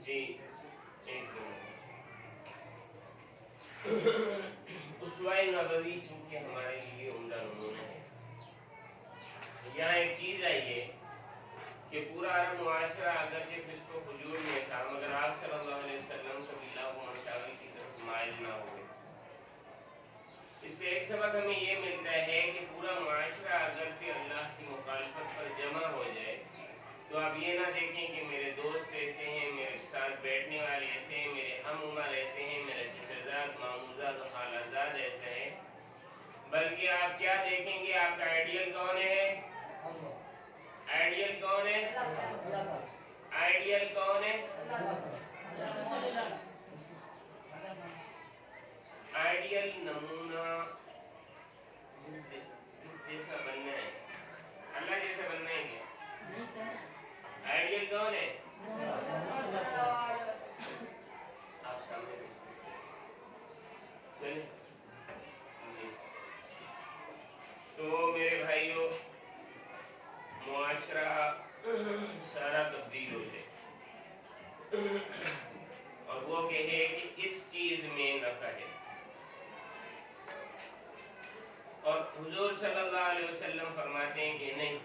جی ایک اسوہ نبوی چونکہ ہمارے لیے عمدہ نمونہ ہے. یہاں ایک چیز آئی ہے کہ پورا عرب معاشرہ اگرچہ فسق و فجور میں تھا مگر آپ صلی اللہ علیہ وسلم کبھی لاغ و مشاغل کی طرف مائل نہ ہوئے. اس سے ایک سبق ہمیں یہ ملتا ہے کہ پورا معاشرہ اگرچہ اللہ کی مخالفت پر جمع ہو جائے تو آپ یہ نہ دیکھیں کہ میرے دوست ایسے ہیں، میرے ساتھ بیٹھنے والے ایسے ہیں، میرے ہم عمر ایسے ہیں، میرے چچزاد ماموزاد و خالازاد ایسے ہیں، بلکہ آپ کیا دیکھیں گے آپ کا آئیڈیل کون ہے؟ آئیڈیل کون ہے؟ آئیڈیل کون ہے؟ آئیڈیل نمونہ کس جیسا بننا ہے؟ اللہ جیسا بننا ہے کیا؟ آئیڈیل کون ہے؟ آپ سامنے دیکھیں. تو میرے بھائیوں معاشرہ سارا تبدیل ہو جائے اور وہ کہے کہ اس چیز میں نفع ہے، اور حضور صلی اللہ علیہ وسلم فرماتے ہیں کہ نہیں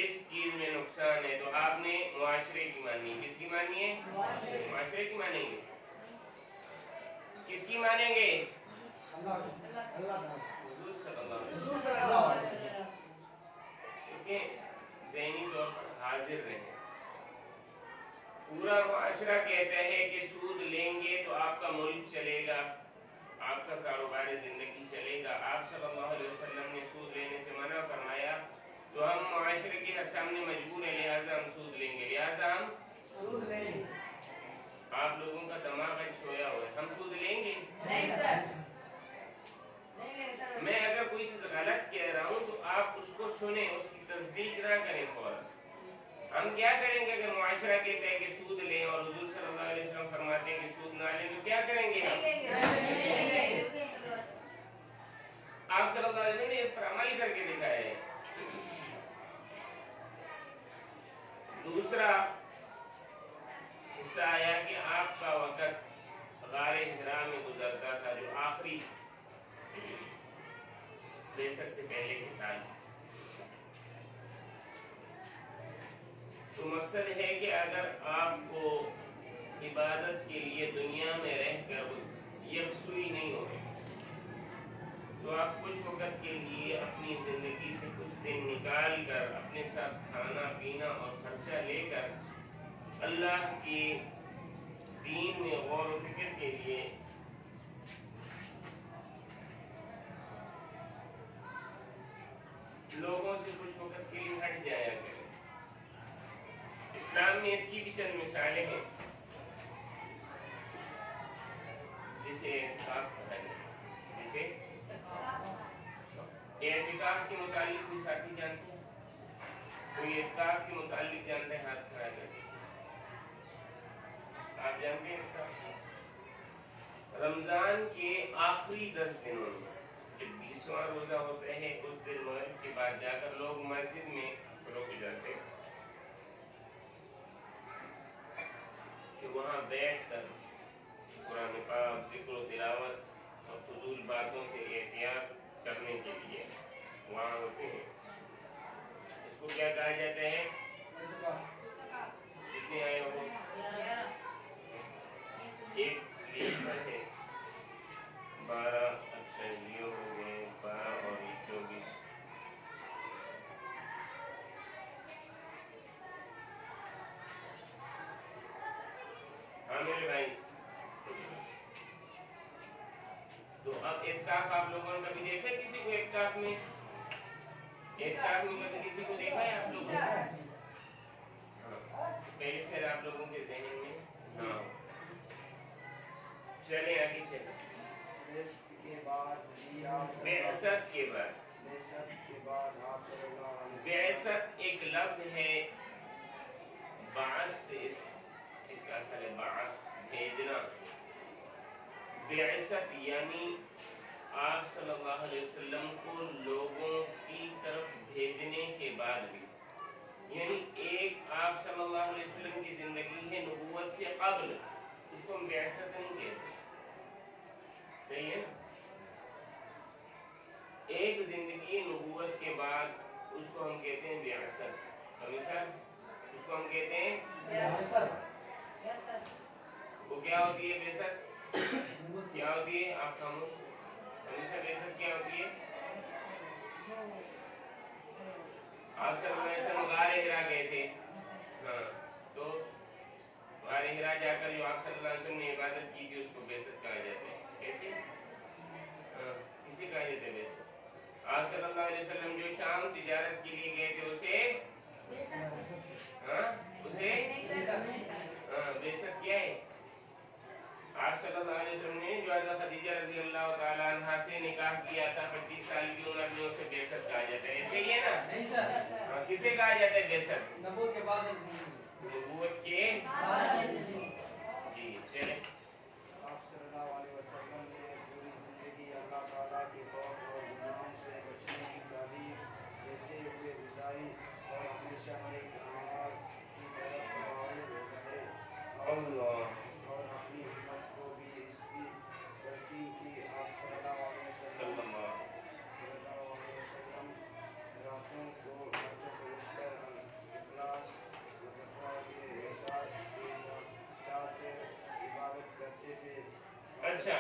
اس چیز میں نقصان ہے. تو آپ نے معاشرے کی ماننی ہے. کس کی ماننی ہے؟ معاشرے کی مانیں گے. کس کی مانیں گے؟ حضور صلی اللہ علیہ وسلم. کیونکہ ذہنی طور پر حاضر رہیں. پورا معاشرہ کہتا ہے کہ سود لیں گے تو آپ کا ملک چلے گا، آپ کا کاروبار زندگی چلے گا. آپ صلی اللہ علیہ وسلم نے سود لینے سے منع فرمایا تو ہم معاشرے کے سامنے مجبور ہیں، لہٰذا ہم سود لیں گے، لہٰذا ہم سود لیں گے. آپ لوگوں کا دماغ سویا ہوا ہے. ہم سود لیں گے؟ میں اگر کوئی چیز غلط کہہ رہا ہوں تو آپ اس کو سنیں، اس کی تصدیق نہ کریں فوراً. ہم کیا کریں گے اگر معاشرہ کہتا ہے کہ سود لیں اور حضور صلی اللہ علیہ وسلم فرماتے ہیں کہ سود نہ لیں تو کیا کریں گے ہم؟ آپ صلی اللہ علیہ وسلم نے اس پر عمل کر کے دکھایا ہے. دوسرا حصہ آیا کہ آپ کا وقت غار حرا میں گزرتا تھا، جو آخری بعثت سے پہلے کے سال. تو مقصد ہے کہ اگر آپ کو عبادت کے لیے دنیا میں رہ کر یکسوئی نہیں ہو تو آپ کچھ وقت کے لیے اپنی زندگی سے کچھ دن نکال کر اپنے ساتھ کھانا پینا اور خرچہ لے کر اللہ کی دین میں غور و فکر کے لیے لوگوں سے کچھ وقت کے لیے ہٹ جایا کریں. اسلام میں اس کی بھی چند مثالیں ہیں جسے اعتکاف کہا جائے. جسے اعتکاف کے متعلق کوئی ساتھی جانتے ہیں؟ کوئی اعتکاف کے متعلق جانتے ہیں؟ ہاتھ کھڑا کریں. آپ جانتے ہیں اعتکاف؟ رمضان کے آخری 10 دنوں میں جب 20واں روزہ ہوتا ہے اس دن مغرب کے بعد جا کر لوگ مسجد میں رک جاتے ہیں کہ وہاں بیٹھ کر قرآن پاک ذکر و تلاوت اور فضول باتوں سے احتیاط کرنے کے لیے وہاں ہوتے ہیں. اس کو کیا کہا جاتا ہے؟ کتنے آئے ہو؟ ایک لیٹر ہے 12 اچھا یہ ہو گئے 12 اور 24. ہاں میرے بھائی. تو اب اعتکاف آپ لوگوں نے کبھی دیکھا ہے کسی کو اعتکاف میں؟ اعتکاف میں کبھی کسی کو دیکھا ہے آپ لوگوں نے؟ پہلے سے آپ لوگوں کے ذہن میں ہاں. چلیں آگے چلیں. بعثت کے بعد بعثت ایک لفظ ہے بعث سے اس کا اصل ہے بعث بھیجنا. بعثت یعنی آپ صلی اللہ علیہ وسلم کو لوگوں کی طرف بھیجنے کے بعد بھی، یعنی ایک آپ صلی اللہ علیہ وسلم کی زندگی قبل اس کو ہم بعثت نہیں کہتے. صحیح ہے نا. ایک زندگی نبوت کے بعد اس کو ہم کہتے ہیں بعثت. سر اس کو ہم کہتے ہیں بعثت. وہ کیا ہوتی ہے بعثت؟ کیا ہوتی ہے؟ آپ خاموش. ہمیشہ بعثت کیا ہوتی ہے؟ آپ صلی اللہ علیہ وسلم غار ہرا گئے تھے. ہاں تو غار ہرا جا کر جو آپ صلی اللہ علیہ وسلم نے عبادت کی تھی اس کو بعثت کہا جاتا ہے. کیسے؟ ہاں کسی کہا جاتا ہے بعثت. آپ صلی اللہ علیہ وسلم جو شام تجارت کے لیے گئے تھے اسے بعثت کیا ہے؟ آپ صلی اللہ علیہ وسلم نے جو حضرت خدیجہ رضی اللہ تعالیٰ عنہ سے نکاح کیا تھا 25 سال کی عمر میں اسے بعثت کہا جاتا ہے. ایسے ہی ہے نا؟ نہیں سر. کسے کہا جاتا ہے بعثت؟ نبوت کے بعد. نبوت کے جی چلے. آپ صلی اللہ علیہ وسلم نے پوری زندگی اللہ تعالیٰ کے خوف اور گناہوں سے بچنے کی تعلیم دیتے ہوئے گزاری اور ہمیشہ نیک اعمال کی طرف راغب رہے اور اپنی ہمت کو بھی اس کی ترقی کی. آپ صلی اللہ علیہ وسلم راتوں کو بیش کر اخلاص و تقویٰ کے احساس کے ساتھ عبادت کرتے تھے. اچھا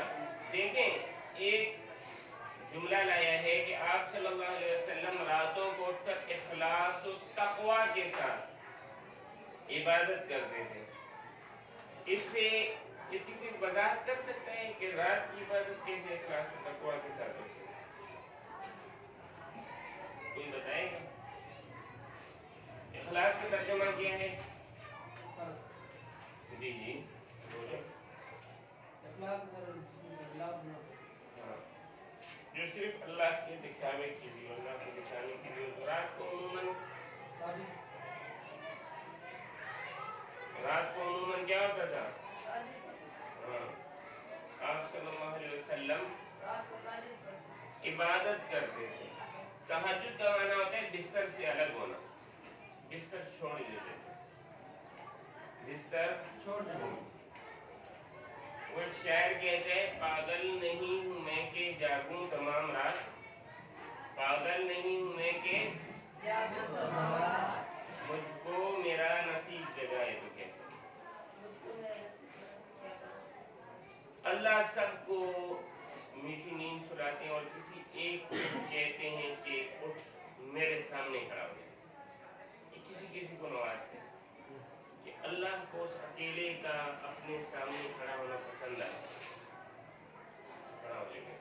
دیکھیں ایک جملہ لایا ہے کہ آپ صلی اللہ علیہ وسلم راتوں کو اٹھ کر اخلاص و تقویٰ کے ساتھ عبادت کرتے تھے. اس سے اس کی کوئی وضاحت کر سکتا ہے کہ رات کی عبادت کیسے اخلاص و تقویٰ کے ساتھ ہوتی ہے؟ کوئی بتائے گا؟ اخلاص کا ترجمہ کیا ہے؟ جی جی بولے. جو صرف اللہ کے دکھاوے کے لیے اللہ کو دکھانے کے لیے. تو رات کو عموماً کیا ہوتا تھا؟ ہاں آپ صلی اللہ علیہ وسلم عبادت کرتے تھے. تہجد کا معنی ہوتا ہے بستر سے الگ ہونا. بستر چھوڑ دیتے تھے. بستر چھوڑ دیتے. وہ شاعر کہتے ہیں پاگل نہیں ہوں میں کہ جاگوں تمام رات. پاگل نہیں ہوں میں کہ جاگوں تمام رات. مجھ کو میرا نصیب جگائے تو کیسے. اللہ سب کو میٹھی نیند سلاتے ہیں اور کسی ایک کو کہتے ہیں کہ اٹھ میرے سامنے کھڑا ہو جائے. یہ کسی کو نوازتے ہیں کہ اللہ کو اس اکیلے کا اپنے سامنے کھڑا ہونا پسند ہے. کھڑا ہو جائے.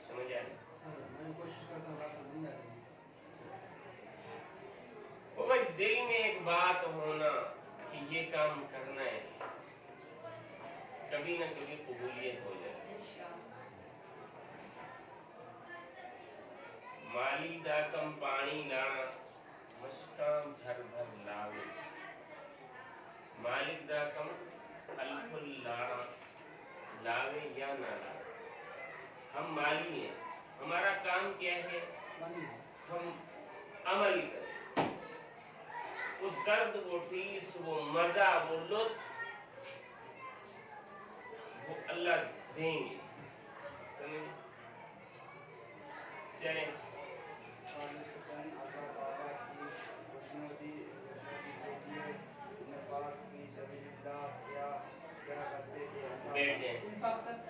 سمجھ آ رہی؟ کوشش کرتا ہوں. وہ بھائی دل میں ایک بات ہونا کہ یہ کام کرنا ہے, کبھی نہ کبھی قبولیت ہو جائے. مالی دا کم پانی لانا مشکام بھر بھر لاوے. مالک دا کم الفل لانا لاوے یا نہ لاوے. ہم مالی ہیں, ہمارا کام کیا ہے؟ ہم عمل کریں. وہ درد, وہ ٹھیس, وہ مزہ, وہ لطف وہ اللہ دیں گے. سمجھ چلیں.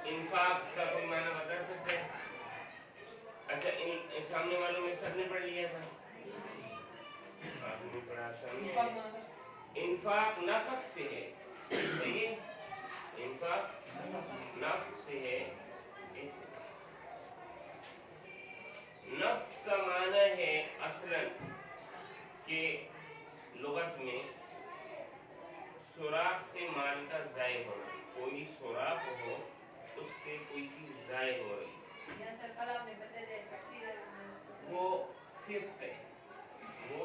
انفاق کا کوئی معنی بتا سکتے ہیں؟ اچھا ان سامنے والوں میں سب نے پڑھ لیا تھا, آپ نے پڑھا سامنے. انفاق نفق سے ہے. صحیح ہے, انفاق نفق سے ہے. نفق کا معنی ہے اصلاً کہ لغت میں سوراخ سے مال کا ضائع ہونا. کوئی سوراخ ہو اس سے کوئی چیز ضائع ہو رہی, وہ فسق ہے. وہ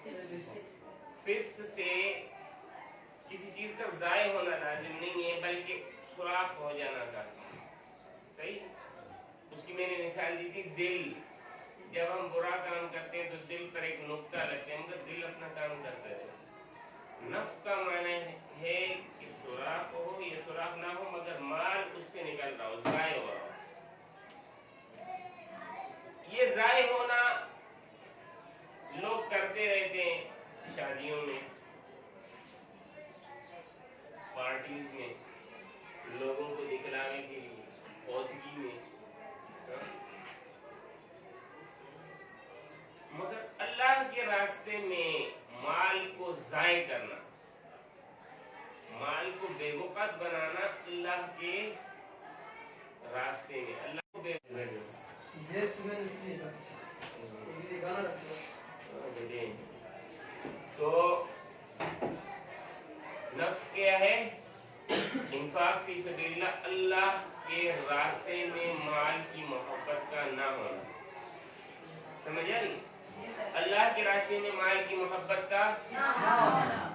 فسق سے کسی چیز کا ضائع ہونا لازم نہیں ہے بلکہ سوراخ ہو جانا کافی. صحیح. اس کی میں نے مثال دی تھی دل. جب ہم برا کام کرتے ہیں تو دل پر ایک نقطہ رکھتے ہیں مگر دل اپنا کام کرتا ہے. نفق کا معنی مال کو بے وقت بنانا اللہ کے راستے میں، اللہ کو تو نفع کیا ہے؟ انفاق فی سبیل اللہ، اللہ کے راستے میں مال کی محبت کا نہ ہونا، سمجھ آ رہی؟ اللہ کے راستے میں مال کی محبت کا نہ ہونا،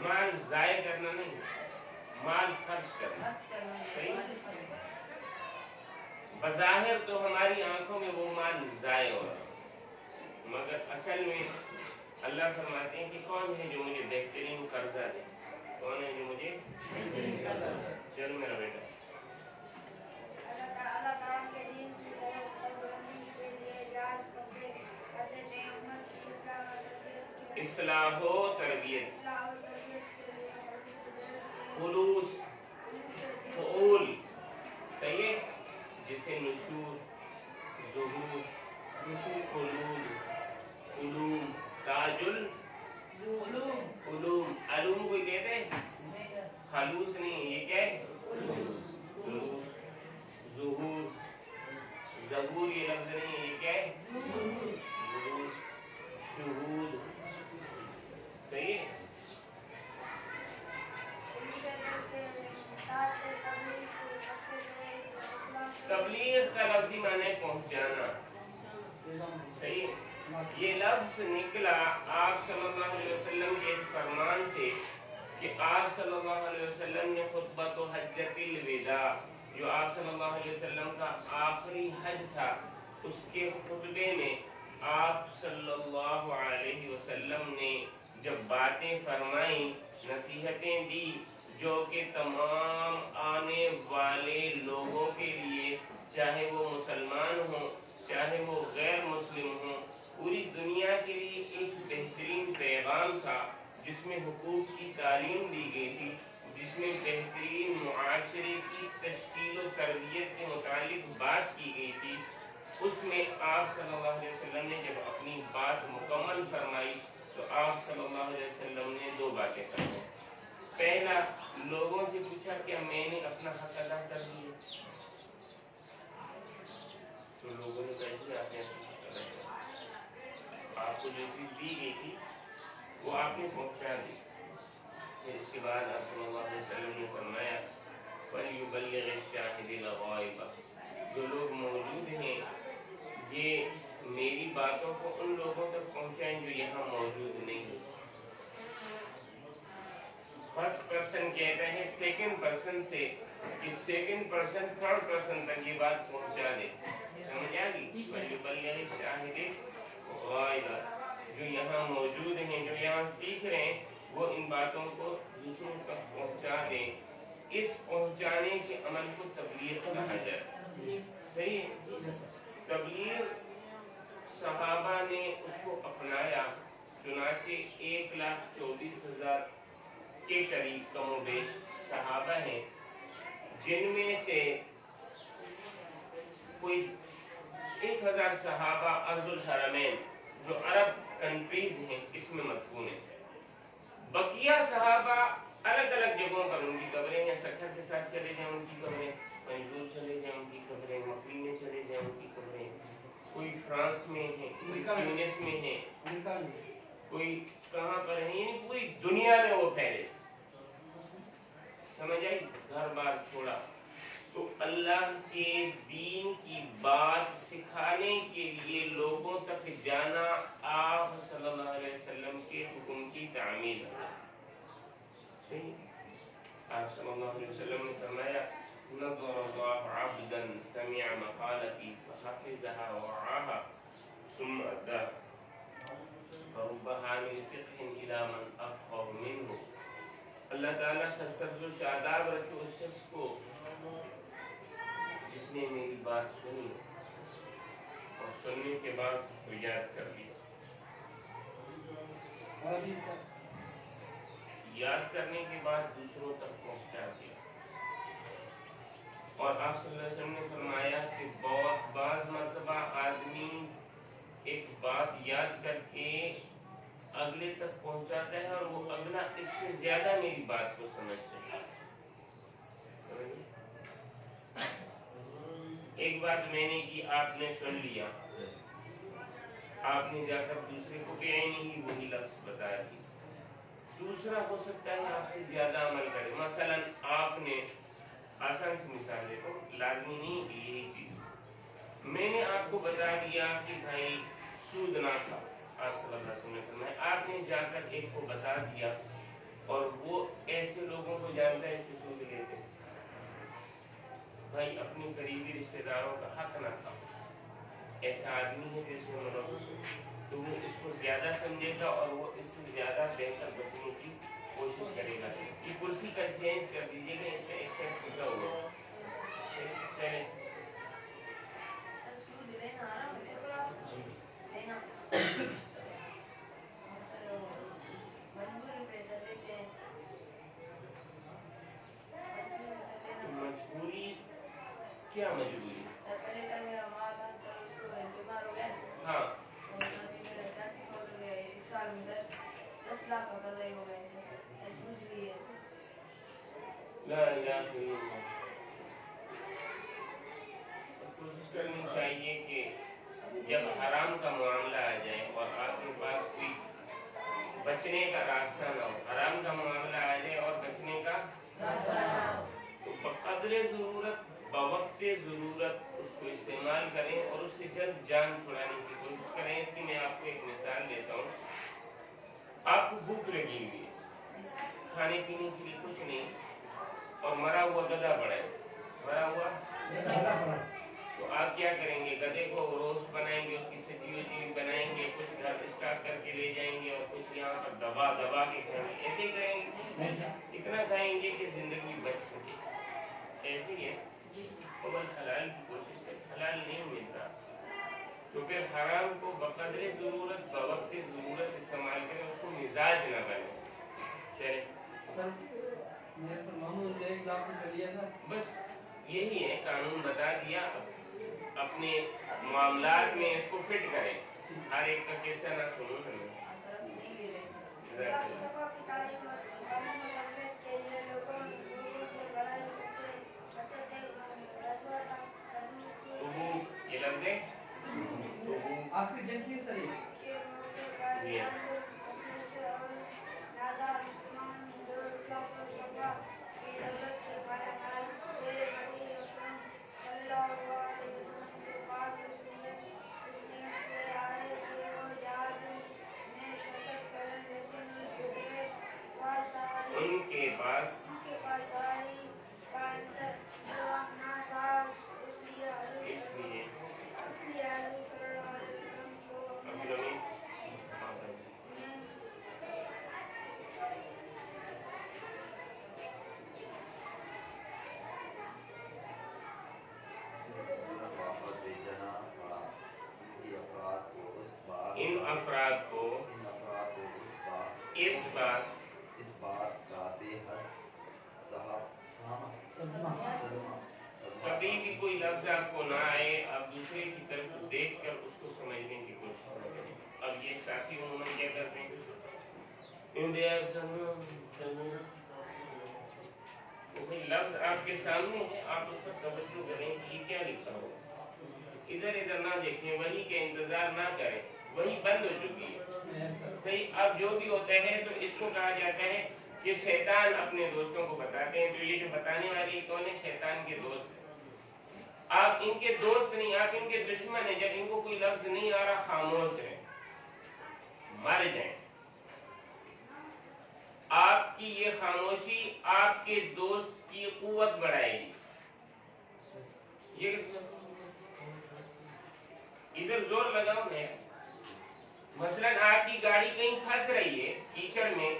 مال ضائع کرنا نہیں، مال خرچ کرنا، صحیح؟ بظاہر تو ہماری آنکھوں میں وہ مال ضائع ہو رہا مگر اصل میں اللہ فرماتے ہیں کہ کون ہے جو مجھے بہترین قرضہ دے، کون ہے جو مجھے بہترین قرضہ دے؟ چل میرا بیٹا، اللہ تعالیٰ کے دین کی سربلندی کے لیے جہاد کرتے تھے، امت کی اصلاح و تربیت، کے لیے خلوص، فعول، صحیح ہے، جسے نشور، ظہور، خلود، علوم، تاج العلوم، علوم کوئی کہتے ہیں، خلوص نہیں، یہ کیا ہے؟ خلوص، ظہور، ظہور یہ لفظ نہیں ہے، یہ کیا ہے؟ ظہور، شہود، صحیح ہے؟ تبلیغ کا لفظی معنی پہنچانا، صحیح ہے؟ یہ لفظ نکلا آپ صلی اللہ علیہ وسلم کے اس فرمان سے کہ آپ صلی اللہ علیہ وسلم نے خطبۃ حجۃ الوداع، جو آپ صلی اللہ علیہ وسلم کا آخری حج تھا، اس کے خطبے میں آپ صلی اللہ علیہ وسلم نے جب باتیں فرمائیں، نصیحتیں دی، جو کہ تمام آنے والے لوگوں کے لیے، چاہے وہ مسلمان ہوں چاہے وہ غیر مسلم ہوں، پوری دنیا کے لیے ایک بہترین پیغام تھا، جس میں حقوق کی تعلیم دی گئی تھی، جس میں بہترین معاشرے کی تشکیل و تربیت کے متعلق بات کی گئی تھی۔ اس میں آپ صلی اللہ علیہ وسلم نے جب اپنی بات مکمل فرمائی تو آپ صلی اللہ علیہ وسلم نے دو باتیں فرمائی۔ پہلا، لوگوں سے پوچھا کہ میں نے اپنا حق ادا کر دیا، تو لوگوں نے کیسے آپ نے ادا کیا؟ آپ کو جو چیز دی گئی تھی وہ آپ نے پہنچا دی۔ پھر اس کے بعد آپ صلی اللہ علیہ وسلم نے فرمایا فَلْيُبَلِّغِ الشَّاهِدِ الْغَائِبَ، جو لوگ موجود ہیں یہ میری باتوں کو ان لوگوں تک پہنچائیں جو یہاں موجود نہیں ہیں۔ فرسٹ پرسن کہتا ہے سیکنڈ پرسن سے کہ سیکنڈ پرسن تھرڈ پرسن تک یہ بات پہنچا دے، سمجھ آ گئی؟ فَلْيُبَلِّغِ الشَّاهِدِ الْغَائِبَ، جو یہاں موجود ہیں، جو یہاں سیکھ رہے ہیں، وہ ان باتوں کو دوسروں تک پہنچا دیں۔ اس پہنچانے کے عمل کو تبلیغ کہا جاتا ہے، صحیح ہے؟ تبلیغ صحابہ نے اس کو اپنایا، چنانچہ 1,24,000 کے قریب کم و بیش صحابہ ہیں، جن میں سے کوئی 1,000 صحابہ ارض الحرمین جو عرب کنٹریز ہیں اس میں مدفون ہیں، بقیہ صحابہ الگ الگ جگہوں پر ان کی قبریں ہیں، سکھر کے ساتھ چلے جائیں ان کی قبریں، پنجور چلے جائیں ان کی قبریں، مکری میں چلے جائیں ان کی قبریں، کوئی فرانس میں ہیں، کوئی ٹیونس میں ہیں، کوئی کہاں پر ہیں، یعنی پوری دنیا میں وہ پھیلے، سمجھ آئی؟ گھر بار چھوڑا تو اللہ کے دین کی بات سکھانے کے لیے لوگوں تک جانا آپ صلی اللہ علیہ وسلم کے حکم کی تعمیل ہے، صحیح؟ آپ صلی اللہ علیہ وسلم نے فرمایا نظر اللہ عبدا سمع مقالتی فحفظها وعاها ثم اداها فرب حامل فقه الى من افقه منه، اللہ تعالیٰ سرسبز و شاداب رکھے اس شخص کو جس نے میری بات سنی اور سننے کے بعد اس کو یاد کر لیا، یاد کرنے کے بعد دوسروں تک پہنچا دیا۔ اور آپ صلی اللہ علیہ وسلم نے فرمایا کہ بعض مرتبہ آدمی ایک بات یاد کر کے اگلے تک پہنچاتا ہے اور وہ اگلا اس سے زیادہ میری بات کو سمجھتا ہے. ایک بات میں نے کی، آپ نے سن لیا، آپ نے جا کر دوسرے کو بھی عینی ہی وہی لفظ بتا دی. دوسرا ہو سکتا ہے آپ سے زیادہ عمل کرے. مثلا آپ نے، آسان سی مثال دیتا ہوں، لازمی نہیں کہ یہی چیز، میں نے آپ کو بتا دیا کہ بھائی سود نہ کھاؤ، آپ صلی اللہ علیہ وسلم نے فرمایا. آپ نے جا کر ایک کو بتا دیا اور وہ ایسے لوگوں کو جانتا ہے جو سود لیتے ہیں. بھائی اپنے قریبی رشتہ داروں کا حق نہ کھاؤ. ایسا آدمی ہے جو اس میں ملوث ہے تو وہ اس کو زیادہ سمجھے گا اور وہ اس سے زیادہ بہتر بچنے کی کوشش کرے گا. یہ کرسی کا چینج کر دیجیے گا، اس کا ایکسیپٹ ہوتا ہوگا. چلے مجبوری، کیا مجبوری؟ ہاں لا الہ الا اللہ. کوشش کرنی چاہیے کہ جب حرام کا معاملہ آ جائے اور آپ کے پاس کوئی بچنے کا راستہ نہ ہو، حرام کا معاملہ آ جائے اور بچنے کا راستہ نہ ہو، تو بقدر ضرورت، بوقت ضرورت اس کو استعمال کریں اور اس سے جلد جان چھڑانے کی کوشش کریں. اس کی میں آپ کو ایک مثال دیتا ہوں. آپ کو بھوک لگی ہوئی ہے، کھانے پینے کے لیے کچھ نہیں اور مرا ہوا گدھا پڑا ہے، مرا ہوا گدھا پڑا، تو آپ کیا کریں گے؟ گدھے کو روسٹ بنائیں گے، اس کی سجی وجی بنائیں گے، کچھ گھر اسٹاک کر کے لے جائیں گے اور کچھ یہاں پر دبا دبا کے کھائیں گے. ایسے ہی کریں گے، اتنا کھائیں گے کہ زندگی بچ سکے. ایسے ہی ہے. اور حلال کی کوشش کریں، حلال نہیں ملتا تو پھر حرام کو بقدر ضرورت، بوقت ضرورت استعمال کریں، اس کو مزاج نہ بنے. چلے بس یہی ہے، قانون بتا دیا. اپنے معاملات میں اس کو فٹ کریں، ہر ایک کا قصہ نہ سنو. راستوں کی تعلیم اور قانون و تربیت کے لیے لوگوں سے بڑائی کرتے تھے. رضوت کرنے کی یہ لفظ ہے آخری دیکھیے سر کے موقع پر اپنے سے اور نادار مسلمان جو اخلاص و تقویٰ کی دولت سے پائے میرے نبی اکرم صلی اللہ علیہ وسلم کے پاس اس نیت سے آئے کہ وہ جہاد میں شرکت کریں، لیکن ان کے پاس ساری کا انتظام نہ تھا. اس لیے حضور صلی اللہ علیہ وسلم کو ان افراد کو اس بات کا بے حد کبھی بھی کوئی لفظ آپ کو نہ آئے، آپ دوسرے کی طرف دیکھ کر اس کو سمجھنے کی کوشش نہ کریں. اب یہ ساتھی عموماً کیا کرتے ہیں، لفظ آپ کے سامنے ہے، آپ اس پر توجہ کریں کہ یہ کیا لکھا ہو. ادھر ادھر نہ دیکھیں، وہی کا انتظار نہ کریں، وہی بند ہو چکی ہے. صحیح. اب جو بھی ہوتا ہے تو اس کو کہا جاتا ہے کہ شیطان اپنے دوستوں کو بتاتے ہیں. تو یہ جو بتانے والی کون ہے؟ شیطان کے دوست. آپ ان کے دوست نہیں، آپ ان کے دشمن ہیں. جب ان کو کوئی لفظ نہیں آ رہا، خاموش ہے، مر جائیں. آپ کی یہ خاموشی آپ کے دوست کی قوت بڑھائے گی. یہ ادھر زور لگاؤ میں. مثلا آپ کی گاڑی کہیں پھنس رہی ہے کیچڑ میں،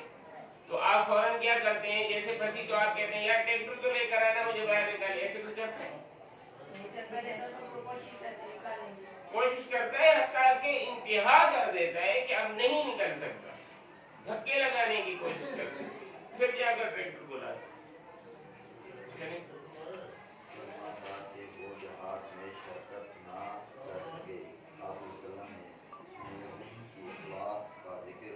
تو آپ فوراً کیا کرتے ہیں؟ جیسے پھنسی تو آپ کہتے ہیں یار ٹریکٹر تو لے کر آنا، مجھے باہر نکالیے. ایسے کچھ کرتے ہیں؟ کوشش کرتا ہے، حتیٰ کہ انتہا کر دیتا ہے کہ اب نہیں نکل سکتا، دھکے لگانے کی کوشش کرتے ہیں، پھر جا کر ٹریکٹر بلا. وہ جہاد میں شرکت نہ کر سکے. آپ وسلم نے کی اخلاص کا ذکر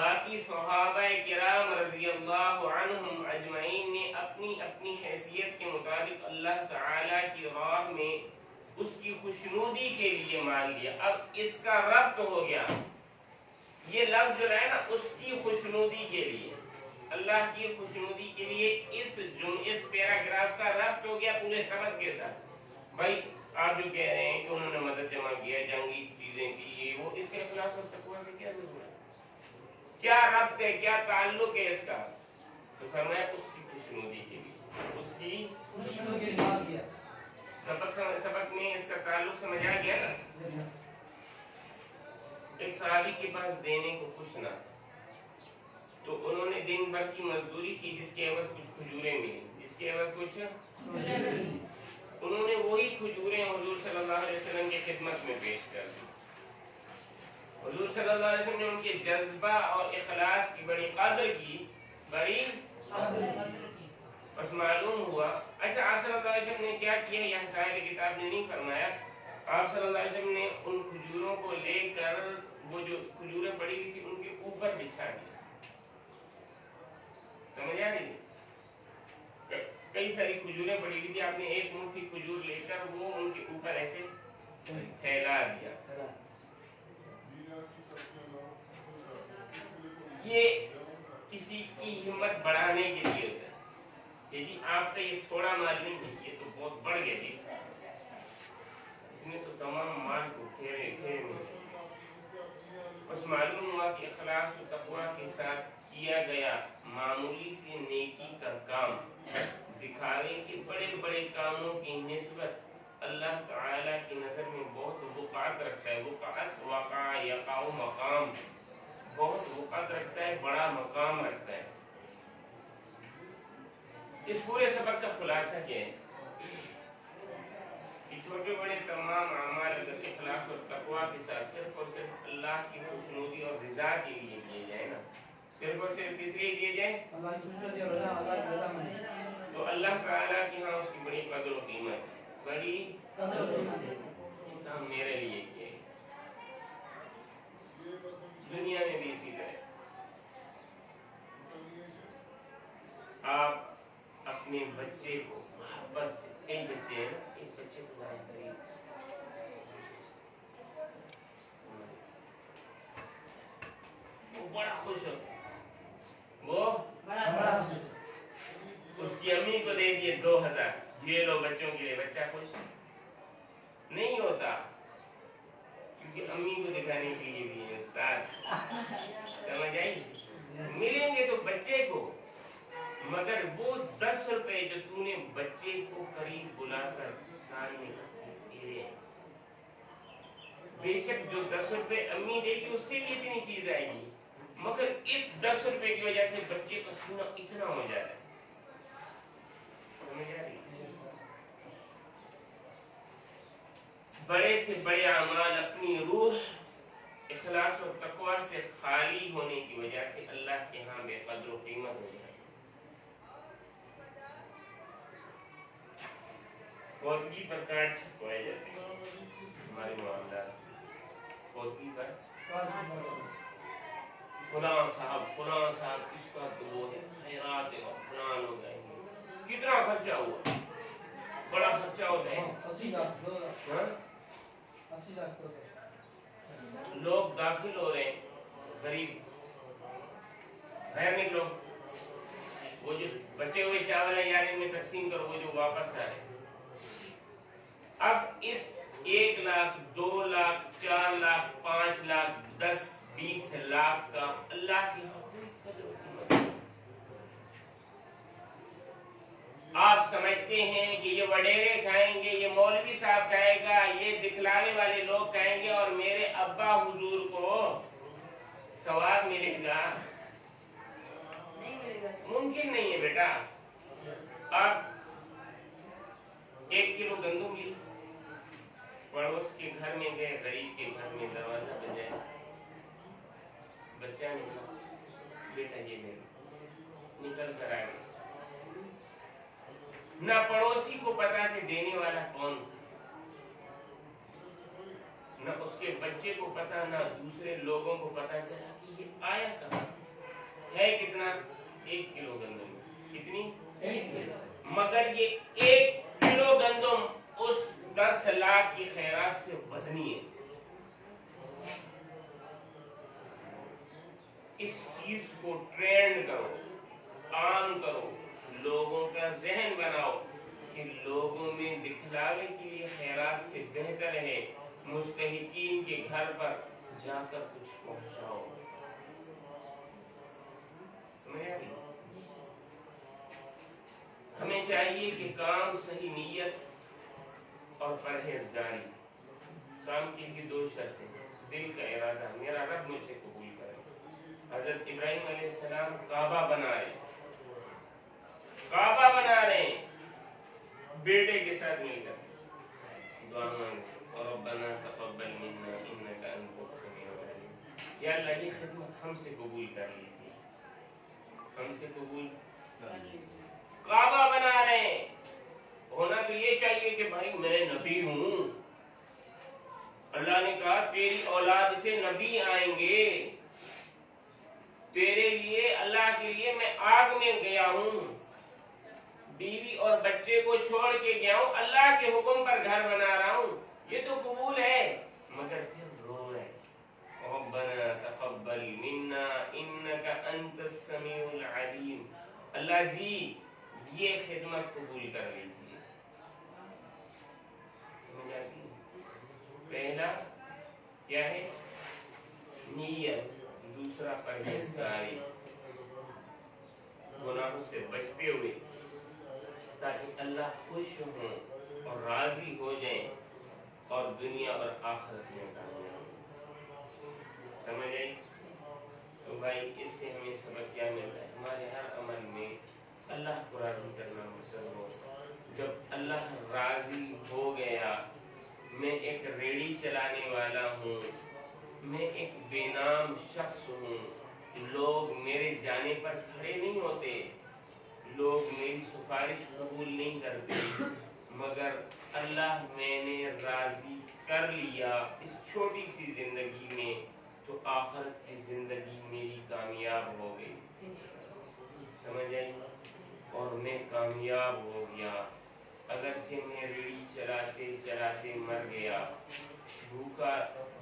باقی صحابہ کرام رضی اللہ عنہم اجمعین نے اپنی اپنی حیثیت کے مطابق اللہ تعالی کی راہ میں اس کی خوشنودی کے لیے مال لیا. اب اس کا ربط ہو گیا، یہ لفظ جو ہے نا اس کی خوشنودی کے لیے، اللہ کی خوشنودی کے لیے اس پیراگراف کا ربط ہو گیا پورے سبق کے ساتھ. بھائی آپ جو کہہ رہے ہیں کہ انہوں نے مدد جمع کیا، جنگی چیزیں کی، یہ وہ، اس کے اخلاص اور تقویٰ سے کیا ضرورت ہے؟ کیا ربط ہے، کیا تعلق ہے اس کا؟ تو فرمایا اس کی خوشنودی کے لیے، اس کی خوشنودی کے لیے کیا سبق میں اس کا تعلق سمجھ آ گیا نا. ایک صحابی کے پاس دینے کو کچھ نہ، تو انہوں نے دن بھر کی مزدوری کی جس کے عوض کچھ کھجوریں ملی، جس کے عوض کچھ انہوں نے وہی کھجوریں حضور صلی اللہ علیہ وسلم کی خدمت میں پیش کر دی. حضور صلی اللہ علیہ وسلم نے ان کے جذبہ اور اخلاص کی بڑی قدر کی، بڑی بس معلوم ہوا. اچھا آپ صلی اللہ علیہ وسلم نے کیا کیا، یہ صاحب کتاب نے نہیں فرمایا. آپ صلی اللہ علیہ وسلم نے ان کھجوروں کو لے کر وہ جو کھجوریں پڑی ہوئی تھی ان کے اوپر بچھا دیا. سمجھ آ رہی ہے؟ کئی ساری کھجوریں پڑی ہوئی تھی، آپ نے ایک مٹھی کھجور لے کر وہ ان کے اوپر ایسے پھیلا دیا. یہ کسی کی ہمت بڑھانے کے لیے ہوتا ہے کہ جی آپ کا یہ تھوڑا مال نہیں ہے، یہ تو بہت بڑھ گیا جی، اس نے تو تمام مال کو گھیرے میں. بس معلوم ہوا کہ اخلاص و تقویٰ کے ساتھ کیا گیا معمولی سی نیکی کا کام دکھاوے کے بڑے بڑے کاموں کی نسبت اللہ تعالی کی نظر میں بہت وقعت رکھتا ہے. وقعت، وقع، یقع، مقام، بہت وقعت رکھتا ہے، بڑا مقام رکھتا ہے. اس پورے سبق کا خلاصہ کیا ہے کہ چھوٹے بڑے تمام اعمال اگر اخلاص اور تقویٰ کے ساتھ صرف اور صرف اللہ کی خوشنودی اور رضا کے لیے کیے جائیں نا، صرف اور صرف کس لیے کیے جائیں، اللہ کی خوشنودی اور رضا میں، تو اللہ تعالیٰ کی ہاں اس کی بڑی قدر و قیمت ہے، بڑی قدر و قیمت ہے. کام میرے لیے کیے. دنیا میں بھی اسی طرح آپ اپنے بچے کو محبت سے، کئی بچے ہیں نا، ایک بچے کو لائے قریب، وہ بڑا خوش ہو، وہ بڑا اس کی امی کو دے دیے 2000، یہ لو بچوں کے لیے. بچہ خوش نہیں ہوتا کیونکہ امی کو دکھانے کے لیے دیے استاد. سمجھ آئی؟ ملیں گے تو بچے کو، مگر وہ 10 روپے جو تو نے بچے کو قریب بلا کر کان میں تیرے، بے شک جو 10 روپے امی دے گی اس سے بھی اتنی چیز آئے گی، مگر اس 10 روپے کی وجہ سے بچے کا سینہ اتنا ہو جاتا ہے. سمجھ آ رہی؟ بڑے سے بڑے اعمال اپنی روح اخلاص و تقویٰ سے خالی ہونے کی وجہ سے اللہ کے ہاں بے قدر و قیمت ہو جائے. فوتگی پر کارڈ چھپوائے جاتے ہیں ہمارے معاملات. فوتگی پر فلاں صاحب اس کا تو وہ ہے خیرات ہے، فلاں لوگ آئیں گے. کتنا خرچہ ہوا؟ بڑا خرچہ ہوتا ہے. 80 لاکھ لوگ داخل ہو رہے ہیں، غریب باہر نکلو، وہ جو بچے ہوئے چاول ہیں یار ان میں تقسیم کرو، وہ جو واپس آ رہے. اب اس 1 لاکھ 2 لاکھ 4 لاکھ 5 لاکھ 10 20 لاکھ کا اللہ کی آپ سمجھتے ہیں کہ یہ وڈیرے کھائیں گے، یہ مولوی صاحب کھائے گا، یہ دکھلانے والے لوگ کھائیں گے اور میرے ابا حضور کو ثواب ملے گا؟ ممکن نہیں ہے بیٹا. آپ 1 کلو گندم لی، پڑوس کے گھر میں گئے، غریب کے گھر میں دروازہ بجایا، بچہ نکلا، بیٹا یہ میرا، نکل کر آئے. نہ پڑوسی کو پتا کہ دینے والا کون تھا، نہ اس کے بچے کو پتا، نہ دوسرے لوگوں کو پتا چلا کہ یہ آیا کہاں سے. ہے کتنا؟ 1 کلو گندم، کتنی؟ 1 کلو۔ مگر یہ 1 کلو گندم اس 10 لاکھ کی خیرات سے وزنی ہے۔ اس چیز کو ٹرینڈ کرو، عام کرو، لوگوں کا ذہن بناؤ کہ لوگوں میں دکھلاوے کے لیے خیرات سے بہتر ہے مستحقین کے گھر پر جا کر کچھ پہنچاؤ۔ ہمیں چاہیے کہ کام صحیح نیت اور پرہیزگاری، کام کے لیے 2 شرطیں، دل کا ارادہ، میرا رب مجھ سے قبول کرے۔ حضرت ابراہیم علیہ السلام کعبہ بنا رہے ہیں بیٹے کے ساتھ مل کر، دعا مانگے، ربنا تقبل منا انک انت السمیع العلیم، یا اللہ یہ خدمت ہم سے قبول کر لیجیے، ہم سے قبول کر لیجیے۔ کعبہ بنا رہے ہیں، ہونا تو یہ چاہیے کہ بھائی میں نبی ہوں، اللہ نے کہا تیری اولاد سے نبی آئیں گے، تیرے لیے اللہ کے لیے میں آگ میں گیا ہوں، بیوی اور بچے کو چھوڑ کے گیا ہوں، اللہ کے حکم پر گھر بنا رہا ہوں، یہ تو قبول ہے، مگر پھر رو رہے ربنا تقبل منا انک انت السمیع العلیم، اللہ جی یہ خدمت قبول کر لیجیے۔ سمجھ آتی ہے؟ پہلا کیا ہے؟ نیت، دوسرا پرہیزگاری، گناہوں سے بچتے ہوئے تاکہ اللہ خوش ہوں اور راضی ہو جائیں اور دنیا اور آخرت میں کامیاب ہوں۔ سمجھ آئی؟ تو بھائی اس سے ہمیں سبق کیا ملتا ہے؟ ہمارے ہر عمل میں اللہ کو راضی کرنا مقصد ہو۔ جب اللہ راضی ہو گیا، میں ایک ریڑھی چلانے والا ہوں، میں ایک بے نام شخص ہوں، لوگ میرے جانے پر کھڑے نہیں ہوتے، لوگ میری سفارش قبول نہیں کرتے، مگر اللہ میں نے راضی کر لیا اس چھوٹی سی زندگی میں، تو آخرت کی زندگی میری کامیاب ہو گئی۔ سمجھ آئی؟ اور میں کامیاب ہو گیا، اگرچہ میں ریڑھی چلاتے چلاتے مر گیا، بھوکا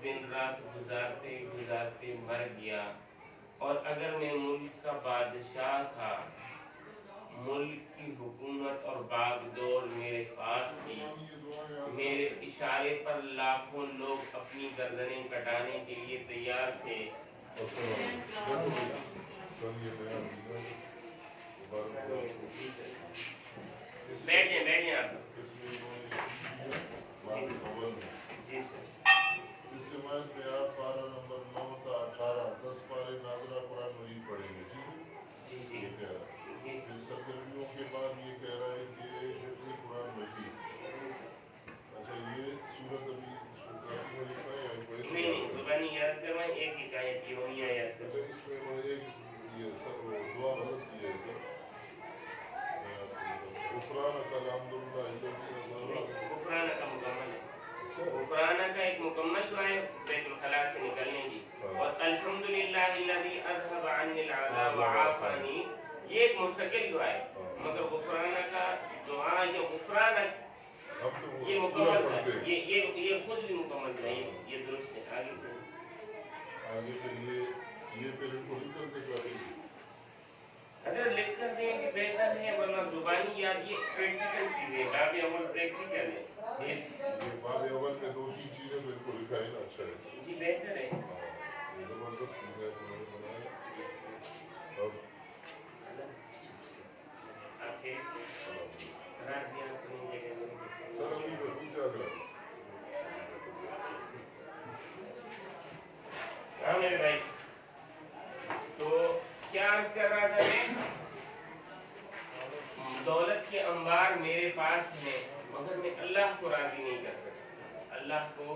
دن رات گزارتے گزارتے مر گیا، اور اگر میں ملک کا بادشاہ تھا، ملک کی حکومت اور باغ دور میرے پاس تھی، میرے اشارے پر لاکھوں لوگ اپنی گردنیں کٹانے کے لیے تیار تھے، بیٹھ جائیں آپ۔ جی سر۔ اس روایت میں آپ پارہ نمبر 9 تا 18 10 پارے ناظرہ قرآن مجید پڑھیں گے، ٹھیک ہے؟ یہ کہہ رہا ہے پھر سرگرمیوں کے بعد یہ کہہ رہا ہے کہ حفظ قرآن مجید، اچھا یہ سورت ابھی نہیں زبانی یاد کروائیں، ایک آیت یومیہ یاد کروائیں۔ اس میں وہ ایک یہ سب دعا غلط کی ہے سر، غفرانک الحمدللہ، غفرانہ کا مکمل ہے، غفرانہ کا ایک مکمل دعا ہے بیت الخلاء سے نکلنے کی، اور الحمدللہ الذی اذھب عنی العذاب وعافانی یہ ایک مستقل دعا ہے، مگر غفرانہ کا دعا جو غفرانہ یہ مکمل ہے، یہ خود بھی مکمل ہے، یہ درست ہے۔ آگے پھر یہ پھر ان کو لکھ کر دکھا دیں، اگر لکھ کر دیں کہ بہتر ہے، ورنہ زبانی یاد یہ پریکٹیکل چیزیں، باب اول پریکٹیکل ہے، یہ باب اول میں 2-3 چیزیں تو ان کو لکھا ہے نا، اچھا ہے جی بہتر ہے۔ یہ زبردست چیز ہے انہوں نے بنایا۔ اب سر ابھی میں خود کیا کرا ہاں میرے بھائی، تو کیا عرض کر رہا تھا میں؟ دولت کے انبار میرے پاس ہیں، مگر میں اللہ کو راضی نہیں کر سکتا، اللہ کو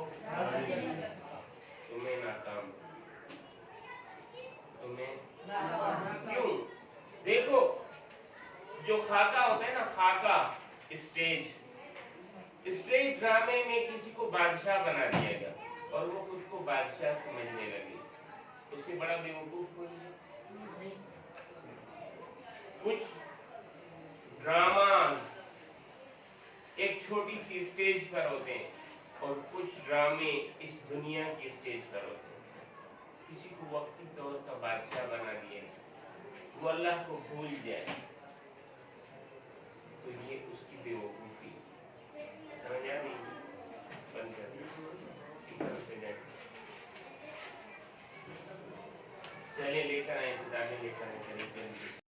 تو میں ناکام، تو میں کیوں؟ دیکھو جو خاکہ ہوتا ہے نا، خاکہ اسٹیج ڈرامے میں کسی کو بادشاہ بنا دیا گیا اور وہ خود کو بادشاہ سمجھنے لگے، اس سے بڑا بیوقوف کوئی ہے؟ کچھ ڈراماز ایک چھوٹی سی اسٹیج پر ہوتے ہیں اور کچھ ڈرامے اس دنیا کی اسٹیج پر ہوتے ہیں. کسی کو وقتی طور کا بادشاہ بنا دیا وہ اللہ کو بھول جائے تو یہ اس کی بے وقوفی. سمجھ آ رہی؟ بند کر چلے لے کر آئے کتابیں لے کر آئے.